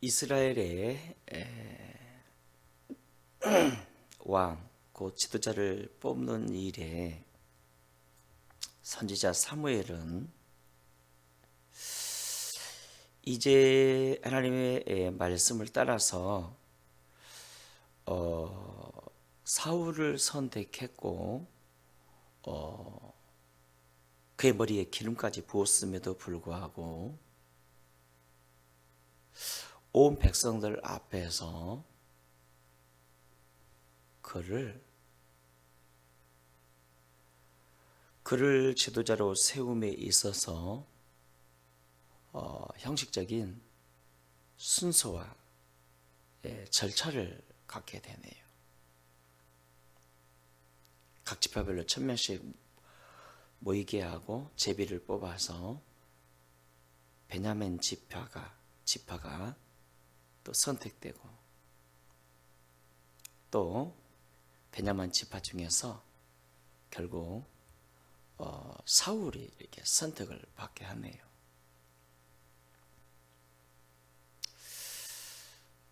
이스라엘의 왕, 그 지도자를 뽑는 일에 선지자 사무엘은 이제 하나님의 말씀을 따라서 사울을 선택했고 그의 머리에 기름까지 부었음에도 불구하고 온 백성들 앞에서 그를 지도자로 세움에 있어서 형식적인 순서와 절차를 갖게 되네요. 각 지파별로 1000명씩 모이게 하고 제비를 뽑아서 베냐민 지파가 또 선택되고, 또 베냐민 지파 중에서 결국 사울이 이렇게 선택을 받게 하네요.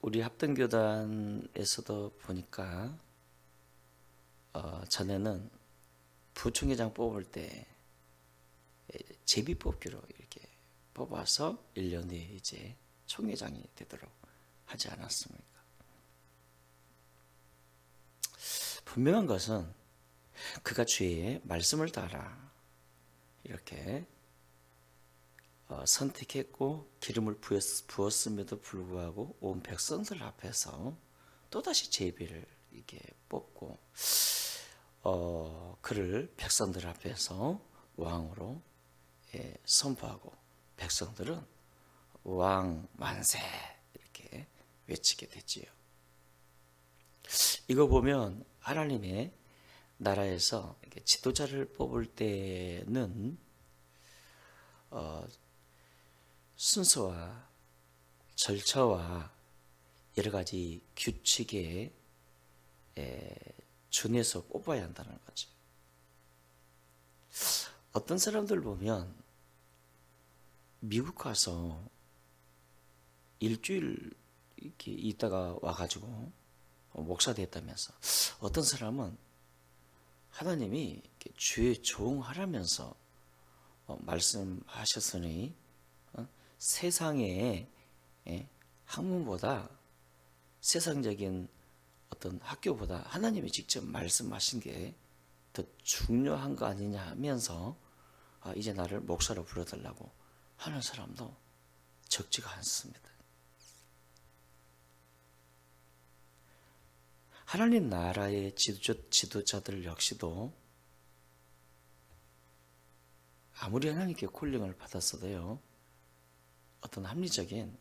우리 합동교단에서도 보니까 전에는 부총회장 뽑을 때 제비 뽑기로 이렇게 뽑아서 1년 뒤에 이제 총회장이 되도록 하지 않았습니까? 분명한 것은 그가 주의 말씀을 따라 이렇게 선택했고 기름을 부었음에도 불구하고 온 백성들 앞에서 또다시 제비를 이렇게 뽑고 그를 백성들 앞에서 왕으로 선포하고, 백성들은 왕 만세 이렇게 외치게 됐지요. 이거 보면 하나님의 나라에서 지도자를 뽑을 때는 순서와 절차와 여러 가지 규칙에 준해서 뽑아야 한다는 거죠. 어떤 사람들 보면 미국 가서 일주일 이렇게 있다가 와가지고 목사 됐다면서, 어떤 사람은 하나님이 주의 종하라면서 말씀하셨으니 세상의 학문보다, 세상적인 어떤 학교보다 하나님이 직접 말씀하신 게 더 중요한 거 아니냐 하면서 이제 나를 목사로 불러달라고 하는 사람도 적지가 않습니다. 하나님 나라의 지도자들 역시도 아무리 하나님께 콜링을 받았어도요, 어떤 합리적인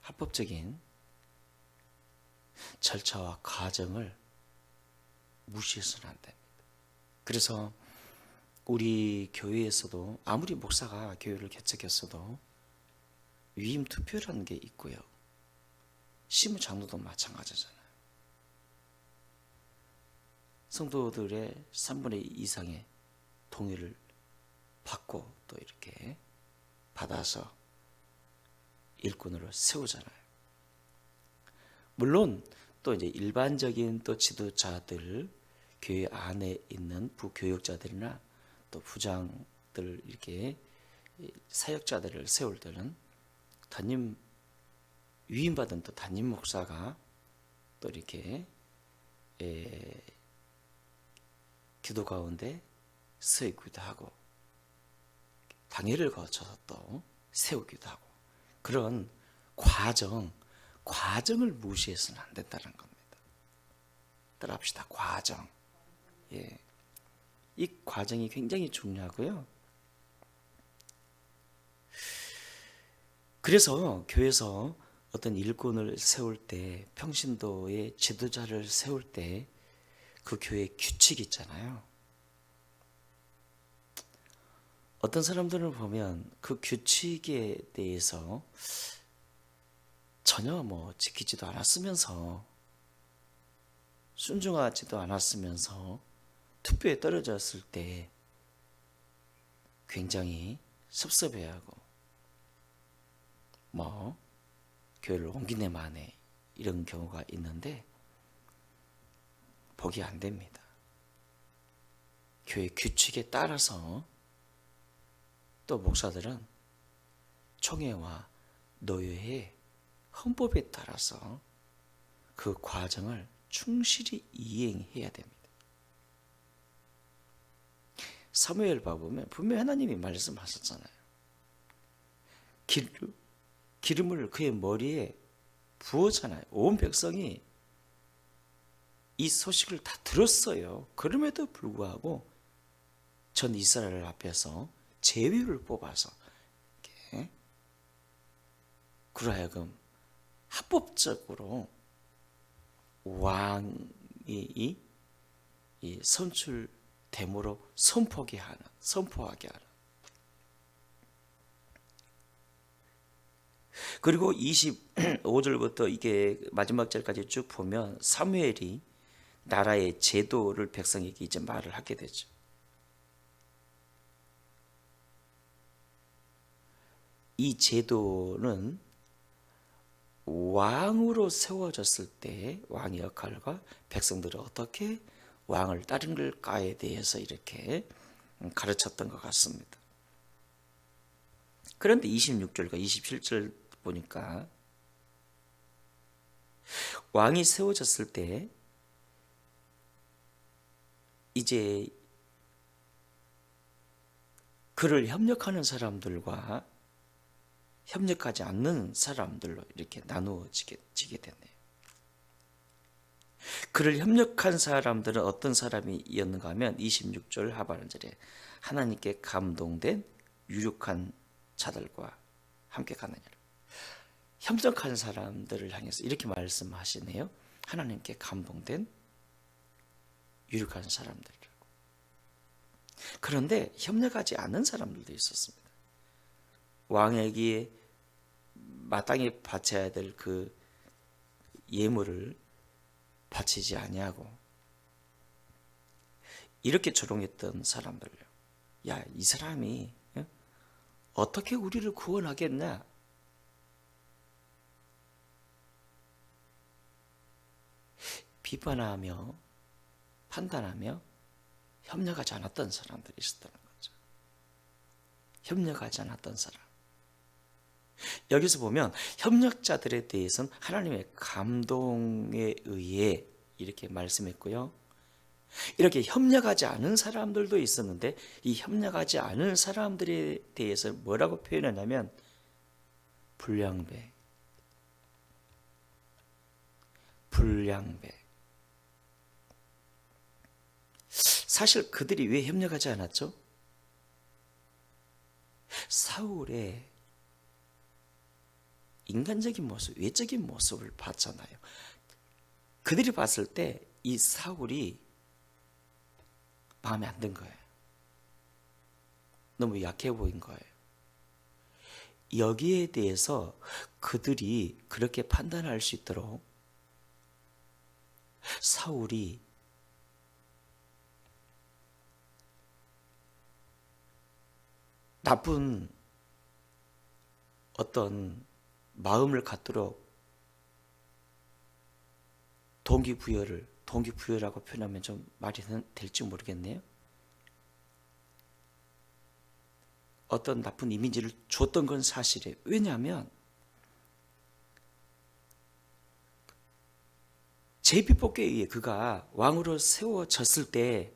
합법적인 절차와 과정을 무시해서는 안 됩니다. 그래서 우리 교회에서도 아무리 목사가 교회를 개척했어도 위임 투표라는 게 있고요, 시무 장로도 마찬가지잖아요. 성도들의 3분의 2 이상의 동의를 받고 또 이렇게 받아서 일꾼으로 세우잖아요. 물론 또 이제 일반적인 또 지도자들, 교회 안에 있는 부교육자들이나 또 부장들, 이렇게 사역자들을 세울 때는 위임받은 또 담임 목사가 또 이렇게 기도 가운데 서 있기도 하고, 당회를 거쳐서 또 세우기도 하고, 그런 과정을 무시해서는 안 된다는 겁니다. 따라합시다. 과정. 이 과정이 굉장히 중요하고요. 그래서 교회에서 어떤 일꾼을 세울 때, 평신도의 지도자를 세울 때 그 교회의 규칙이 있잖아요. 어떤 사람들을 보면 그 규칙에 대해서 전혀 지키지도 않았으면서, 순종하지도 않았으면서 투표에 떨어졌을 때 굉장히 섭섭해하고 교회를 옮기네 마네 이런 경우가 있는데 복이 안 됩니다. 교회 규칙에 따라서 또 목사들은 총회와 노예의 헌법에 따라서 그 과정을 충실히 이행해야 됩니다. 사무엘바 보면 분명히 하나님이 말씀하셨잖아요. 기름을 그의 머리에 부었잖아요. 온 백성이 이 소식을 다 들었어요. 그럼에도 불구하고 전 이스라엘 앞에서 제위를 뽑아서 그로 하여금 합법적으로 왕이 이 선출됨으로 선포하게 하는. 그리고 25절부터 이게 마지막 절까지 쭉 보면 사무엘이 나라의 제도를 백성에게 이제 말을 하게 되죠. 이 제도는 왕으로 세워졌을 때 왕의 역할과 백성들은 어떻게 왕을 따른가에 대해서 이렇게 가르쳤던 것 같습니다. 그런데 26절과 27절 보니까 왕이 세워졌을 때 이제 그를 협력하는 사람들과 협력하지 않는 사람들로 이렇게 나누어지게 됐네요. 그를 협력한 사람들은 어떤 사람이었는가 하면 26절 하반절에 하나님께 감동된 유력한 자들과 함께 가느니라. 협력한 사람들을 향해서 이렇게 말씀하시네요. 하나님께 감동된 유력한 사람들이라고. 그런데 협력하지 않은 사람들도 있었습니다. 왕에게 마땅히 바쳐야 될 그 예물을 바치지 아니하고 이렇게 조롱했던 사람들요. 야, 이 사람이 어떻게 우리를 구원하겠냐? 비판하며 판단하며 협력하지 않았던 사람들이 있었다는 거죠. 협력하지 않았던 사람. 여기서 보면 협력자들에 대해서는 하나님의 감동에 의해 이렇게 말씀했고요. 이렇게 협력하지 않은 사람들도 있었는데 이 협력하지 않은 사람들에 대해서 뭐라고 표현하냐면 불량배. 사실 그들이 왜 협력하지 않았죠? 사울의 인간적인 모습, 외적인 모습을 봤잖아요. 그들이 봤을 때 이 사울이 마음에 안 든 거예요. 너무 약해 보인 거예요. 여기에 대해서 그들이 그렇게 판단할 수 있도록 사울이 나쁜 어떤 마음을 갖도록 동기부여라고 표현하면 좀 말이 될지 모르겠네요. 어떤 나쁜 이미지를 줬던 건 사실이에요. 왜냐하면 제비뽑기에 의해 그가 왕으로 세워졌을 때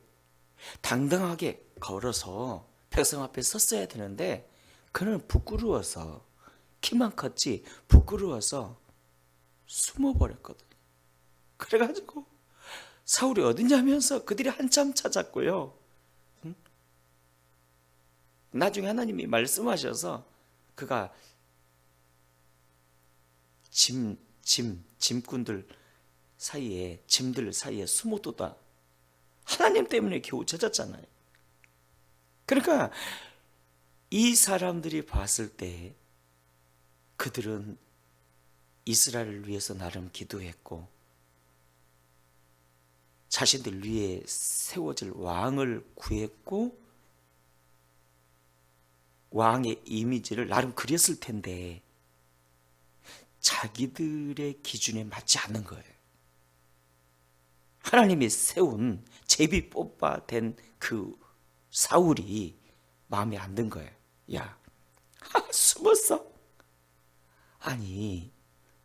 당당하게 걸어서 백성 앞에 섰어야 되는데 그는 부끄러워서 키만 컸지 부끄러워서 숨어버렸거든요. 그래가지고 사울이 어디냐면서 그들이 한참 찾았고요. 나중에 하나님이 말씀하셔서 그가 짐꾼들 사이에 짐들 사이에 숨어두다 하나님 때문에 겨우 찾았잖아요. 그러니까 이 사람들이 봤을 때 그들은 이스라엘을 위해서 나름 기도했고 자신들 위에 세워질 왕을 구했고 왕의 이미지를 나름 그렸을 텐데 자기들의 기준에 맞지 않는 거예요. 하나님이 세운 제비 뽑아된 그 사울이 마음에 안 든 거예요. 야, 숨었어? 아니,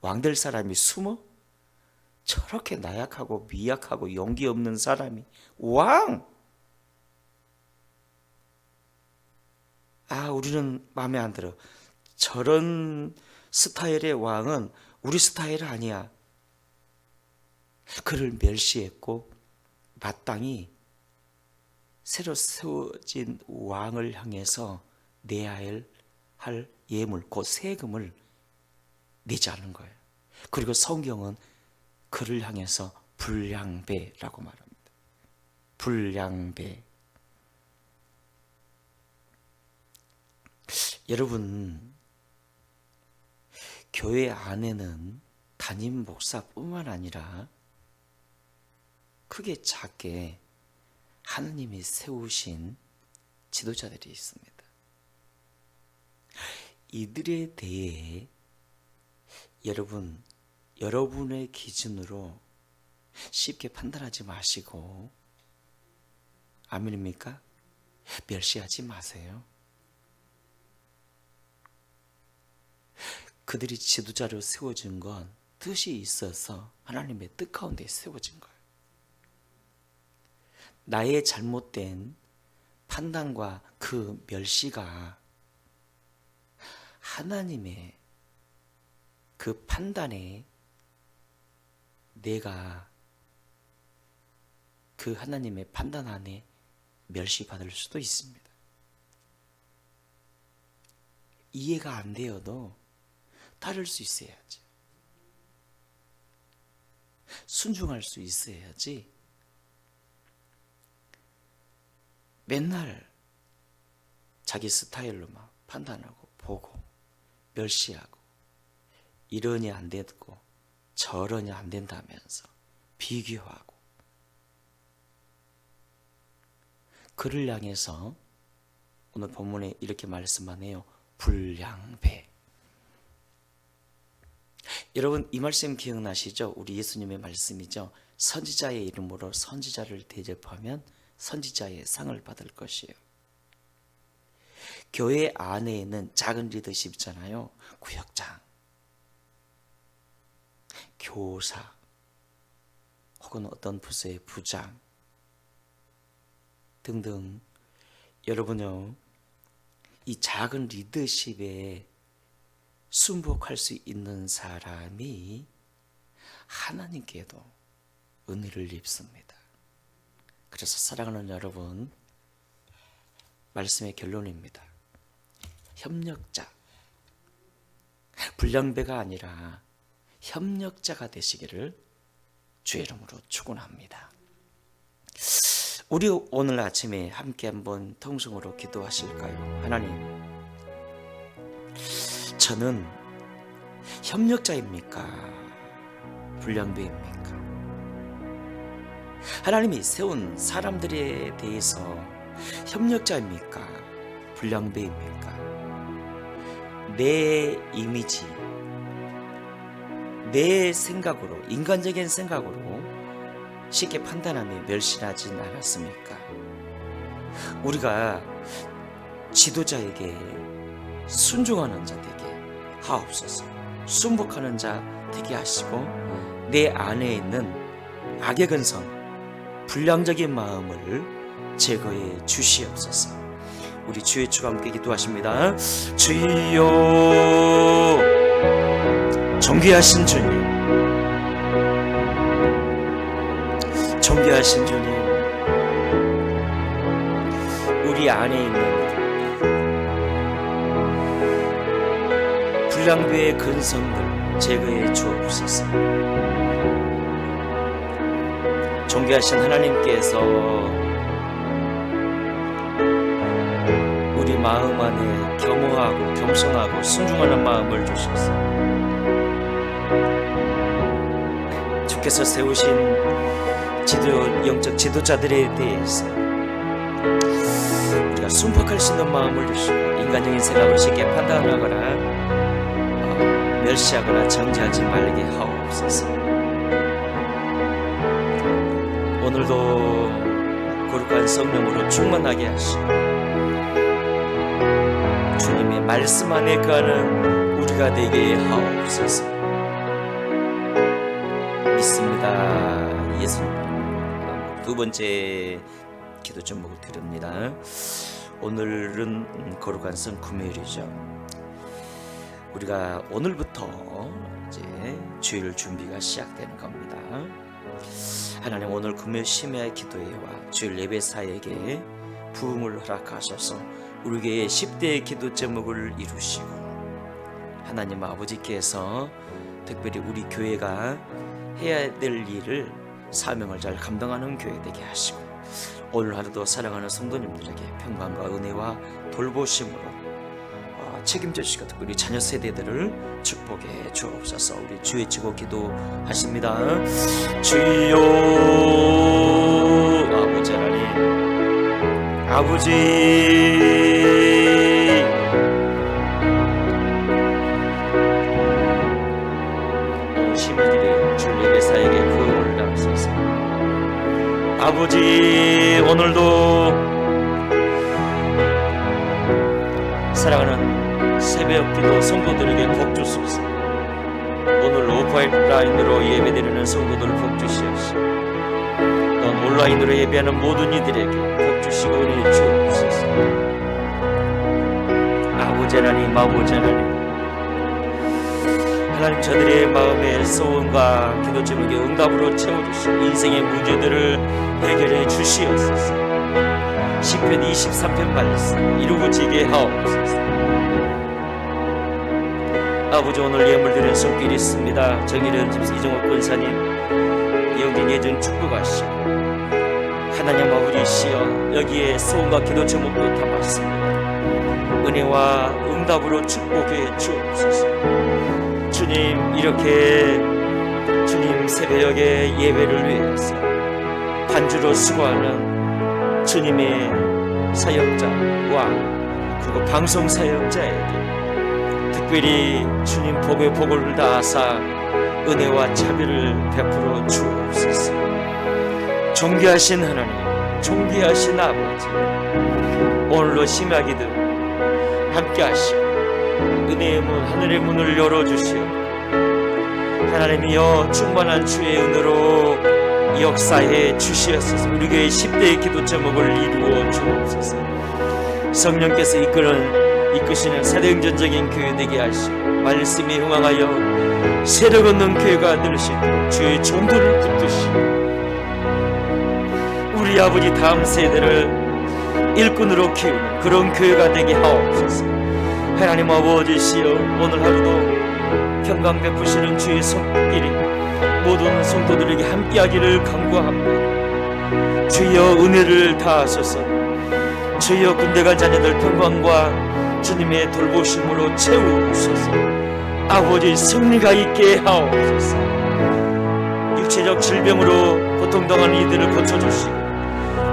왕 될 사람이 숨어? 저렇게 나약하고 미약하고 용기 없는 사람이 왕! 우리는 마음에 안 들어. 저런 스타일의 왕은 우리 스타일 아니야. 그를 멸시했고 마땅히 새로 세워진 왕을 향해서 내야 할 예물, 그 세금을 내지 않은 거예요. 그리고 성경은 그를 향해서 불량배라고 말합니다. 불량배. 여러분, 교회 안에는 담임 목사뿐만 아니라 크게 작게 하나님이 세우신 지도자들이 있습니다. 이들에 대해 여러분의 기준으로 쉽게 판단하지 마시고, 아멘입니까? 멸시하지 마세요. 그들이 지도자로 세워진 건 뜻이 있어서 하나님의 뜻 가운데 세워진 거예요. 나의 잘못된 판단과 그 멸시가 하나님의 그 판단에 내가 그 하나님의 판단 안에 멸시받을 수도 있습니다. 이해가 안 되어도 따를 수 있어야지. 순종할 수 있어야지. 맨날 자기 스타일로만 판단하고 보고 멸시하고 이러니 안 되고 저러니 안 된다면서 비교하고, 그를 향해서 오늘 본문에 이렇게 말씀하네요. 불량배. 여러분, 이 말씀 기억나시죠? 우리 예수님의 말씀이죠. 선지자의 이름으로 선지자를 대접하면 선지자의 상을 받을 것이에요. 교회 안에는 작은 리더십 있잖아요. 구역장, 교사, 혹은 어떤 부서의 부장 등등. 여러분요, 이 작은 리더십에 순복할 수 있는 사람이 하나님께도 은혜를 입습니다. 그래서 사랑하는 여러분, 말씀의 결론입니다. 협력자, 불량배가 아니라 협력자가 되시기를 주의 이름으로 축원합니다. 우리 오늘 아침에 함께 한번 통성으로 기도하실까요? 하나님, 저는 협력자입니까? 불량배입니까? 하나님이 세운 사람들에 대해서 협력자입니까? 불량배입니까? 내 이미지, 내 생각으로, 인간적인 생각으로 쉽게 판단하며 멸시하진 않았습니까? 우리가 지도자에게 순종하는 자 되게 하옵소서. 순복하는 자 되게 하시고, 내 안에 있는 악의 근성, 불량적인 마음을 제거해 주시옵소서. 우리 주의 주가 함께 기도하십니다. 주여, 존귀하신 주님, 존귀하신 주님, 우리 안에 있는 불량배의 근성들 제거해 주옵소서. 존귀하신 하나님께서 우리 마음 안에 겸허하고 겸손하고 순종하는 마음을 주셔서 주께서 세우신 영적 지도자들에 대해서 우리가 순복할 수 있는 마음을 주시고, 인간적인 생각을 쉽게 판단하거나 멸시하거나 정죄하지 말게 하옵소서. 오늘도 거룩한 성령으로 충만하게 하시고 주님의 말씀 안에 거하는 우리가 되게 하옵소서. 믿습니다. 예수님. 두 번째 기도 제목을 드립니다. 오늘은 거룩한 성 금요일이죠. 우리가 오늘부터 이제 주일 준비가 시작되는 겁니다. 하나님, 오늘 금요 심야 기도회와 주일 예배 사역에 부흥을 허락하셔서 우리 교회의 10대의 기도 제목을 이루시고, 하나님 아버지께서 특별히 우리 교회가 해야 될 일을, 사명을 잘 감당하는 교회 되게 하시고, 오늘 하루도 사랑하는 성도님들에게 평강과 은혜와 돌보심으로 책임져 주시고 특별히 자녀 세대들을 축복해 주옵소서. 우리 주의 지고 기도하십니다. 주여 아버지 하나님, 아버지 시민들이 주 예배 사역에 구원을 당하소서. 아버지, 오늘도 사랑하는 새벽기도 성도들에게 복 주소서. 오늘 오프라인으로 예배드리는 성도들 복 주시옵시고, 또 온라인으로 예배하는 모든 이들에게 복 주시고 은혜 주옵소서. 아버지 하나님, 아버지 하나님, 하나님 저들의 마음의 소원과 기도 제목의 응답으로 채워주시고 인생의 문제들을 해결해 주시옵소서. 시편 23편 말씀 이루어지게 하옵소서. 아버지, 오늘 예물 드리는 손길이 있습니다. 정일은 집사 이정옥 권사님, 이영진 예전 축복하시고, 하나님 아버지시여 여기에 소원과 기도 제목도 담았습니다. 은혜와 응답으로 축복해 주옵소서. 주님, 이렇게 주님 새벽에 예배를 위해서 반주로 수고하는 주님의 사역자와 그리고 방송 사역자에게 특별히 주님 복의 복을 다하사 은혜와 자비를 베풀어 주옵소서. 존귀하신 하나님, 존귀하신 아버지, 오늘로 심야기도 함께 하시고 은혜의 문, 하늘의 문을 열어주시오. 하나님이여 충만한 주의 은혜로 역사해 주시옵소서. 우리 교회 10대의 기도 제목을 이루어 주옵소서. 성령께서 이끄시는 사도행전적인 교회 되게 하시고 말씀에 흥황하여 세력 얻는 교회가 되시도록 주의 종도를 붙드시고 우리 아버지 다음 세대를 일꾼으로 키우는 그런 교회가 되게 하옵소서. 하나님 아버지시여 오늘 하루도 평강 베푸시는 주의 손길이 모든 성도들에게 함께하기를 간구합니다. 주여 은혜를 다하소서. 주여 군대 간 자녀들 평강과 주님의 돌보심으로 채우소서. 아버지 승리가 있게 하옵소서. 육체적 질병으로 고통당하는 이들을 고쳐주시고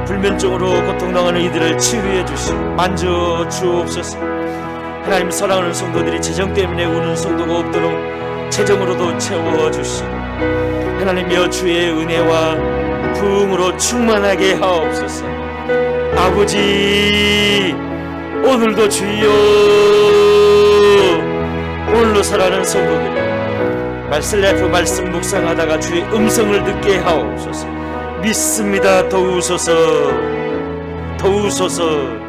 불면증으로 고통당하는 이들을 치유해 주시고 만져 주옵소서. 하나님, 사랑하는 성도들이 재정 때문에 우는 성도가 없도록 재정으로도 채워주시고 하나님이여 주의 은혜와 부흥으로 충만하게 하옵소서. 아버지, 오늘도 주여 오늘로 살아가는 성도들이 말씀라이프 말씀 묵상하다가 주의 음성을 듣게 하옵소서. 믿습니다. 도우소서, 도우소서.